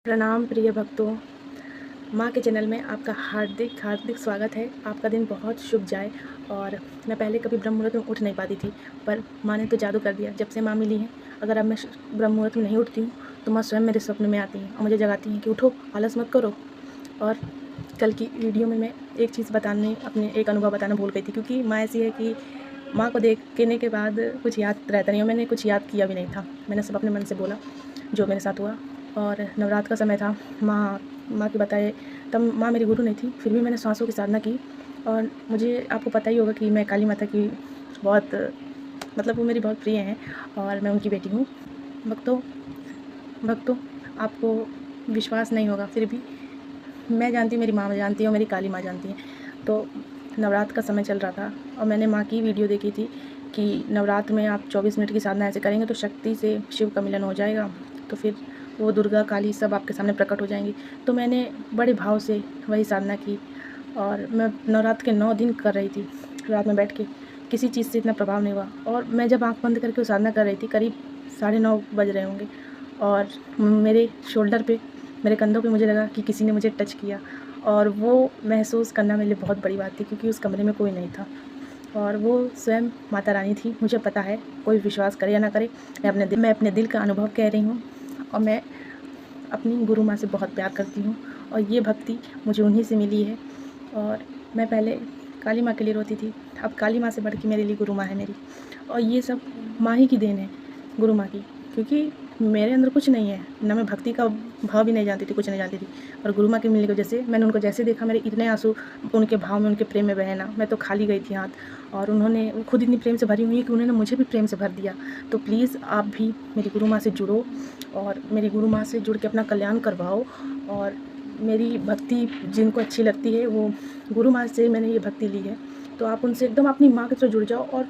प्रणाम प्रिय भक्तों, माँ के चैनल में आपका हार्दिक हार्दिक स्वागत है। आपका दिन बहुत शुभ जाए। और मैं पहले कभी ब्रह्म मुहूर्त में उठ नहीं पाती थी, पर माँ ने तो जादू कर दिया। जब से माँ मिली है, अगर अब मैं ब्रह्म मुहूर्त में नहीं उठती हूँ तो माँ स्वयं मेरे सपने में आती हैं और मुझे जगाती हैं कि उठो, आलस मत करो। और कल की वीडियो में मैं एक चीज़ बताने, अपने एक अनुभव बताना भूल गई थी, क्योंकि माँ ऐसी है कि माँ को देखने के बाद कुछ याद रहता नहीं, और मैंने कुछ याद किया भी नहीं था। मैंने सब अपने मन से बोला जो मेरे साथ हुआ। और नवरात्र का समय था, माँ के बताए, तब माँ मेरी गुरु नहीं थी, फिर भी मैंने सांसों की साधना की। और मुझे, आपको पता ही होगा कि मैं काली माता की बहुत, मतलब वो मेरी बहुत प्रिय हैं और मैं उनकी बेटी हूँ। भक्तों, आपको विश्वास नहीं होगा, फिर भी मैं जानती हूँ, मेरी माँ जानती है और मेरी काली माँ जानती है। तो नवरात्र का समय चल रहा था और मैंने माँ की वीडियो देखी थी कि नवरात्र में आप 24 मिनट की साधना ऐसे करेंगे तो शक्ति से शिव का मिलन हो जाएगा, तो फिर वो दुर्गा काली सब आपके सामने प्रकट हो जाएंगी। तो मैंने बड़े भाव से वही साधना की और मैं नवरात्र के 9 दिन कर रही थी। रात में बैठ के किसी चीज़ से इतना प्रभाव नहीं हुआ। और मैं जब आँख बंद करके वो साधना कर रही थी, करीब 9:30 बज रहे होंगे, और मेरे शोल्डर पे, मेरे कंधों पे मुझे लगा कि किसी ने मुझे टच किया। और वो महसूस करना मेरे लिए बहुत बड़ी बात थी, क्योंकि उस कमरे में कोई नहीं था और वो स्वयं माता रानी थी। मुझे पता है, कोई विश्वास करे या ना करे, मैं अपने दिल का अनुभव कह रही हूँ। और मैं अपनी गुरु माँ से बहुत प्यार करती हूँ और ये भक्ति मुझे उन्हीं से मिली है। और मैं पहले काली माँ के लिए रोती थी, अब काली माँ से बढ़ के मेरे लिए गुरु माँ है मेरी। और ये सब माँ ही की देन है, गुरु माँ की, क्योंकि मेरे अंदर कुछ नहीं है ना, मैं भक्ति का भाव भी नहीं जानती थी, कुछ नहीं जानती थी। और गुरु माँ के मिलने की वजह से मैंने उनको जैसे देखा, मेरे इतने आंसू उनके भाव में, उनके प्रेम में बहे ना, मैं तो खाली गई थी हाथ। और उन्होंने खुद इतनी प्रेम से भरी हुई है कि उन्होंने मुझे भी प्रेम से भर दिया। तो प्लीज़ आप भी मेरी गुरु माँ से जुड़ो और मेरी गुरु माँ से जुड़ के अपना कल्याण करवाओ। और मेरी भक्ति जिनको अच्छी लगती है, वो गुरु माँ से मैंने ये भक्ति ली है, तो आप उनसे एकदम अपनी माँ की तरह जुड़ जाओ और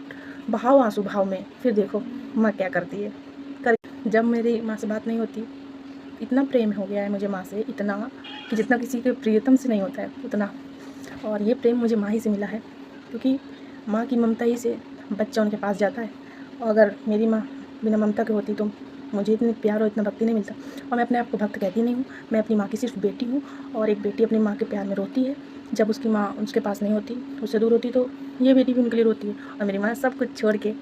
बहाओ आंसू भाव में, फिर देखो माँ क्या करती है। जब मेरी माँ से बात नहीं होती, इतना प्रेम हो गया है मुझे माँ से, इतना कि जितना किसी के प्रियतम से नहीं होता है उतना। और ये प्रेम मुझे माँ ही से मिला है, क्योंकि माँ की ममता ही से बच्चा उनके पास जाता है। और अगर मेरी माँ बिना ममता के होती तो मुझे इतनी प्यार और इतना भक्ति नहीं मिलता। और मैं अपने आप को भक्त कहती नहीं हूँ, मैं अपनी माँ की सिर्फ बेटी हूँ। और एक बेटी अपनी माँ के प्यार में रोती है, जब उसकी माँ उसके पास नहीं होती, उससे दूर होती, तो ये बेटी भी उनके लिए रोती है। और मेरी माँ सब कुछ छोड़ के,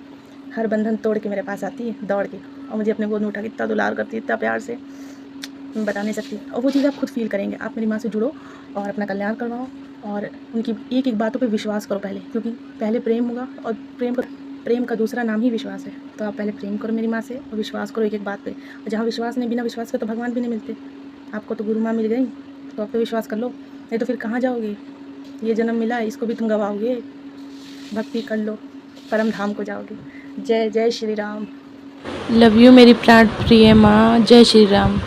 हर बंधन तोड़ के मेरे पास आती है दौड़ के, और मुझे अपने गोद में उठा के इतना दुलार करती है, इतना प्यार से, मैं बता नहीं सकती। और वो चीज़ आप खुद फील करेंगे। आप मेरी माँ से जुड़ो और अपना कल्याण करवाओ और उनकी एक एक बातों पे विश्वास करो पहले, क्योंकि पहले प्रेम होगा, और प्रेम का दूसरा नाम ही विश्वास है। तो आप पहले प्रेम करो मेरी माँ से और विश्वास करो एक एक बात पे। और जहाँ विश्वास नहीं, बिना विश्वास के तो भगवान भी नहीं मिलते। आपको तो गुरु माँ मिल गई, तो आप पे विश्वास कर लो, नहीं तो फिर कहाँ जाओगे। ये जन्म मिला है, इसको भी तुम गवाओगे। भक्ति कर लो, परम धाम को जाओगे। जय जय श्री राम। लव यू मेरी प्राण प्रिय माँ। जय श्री राम।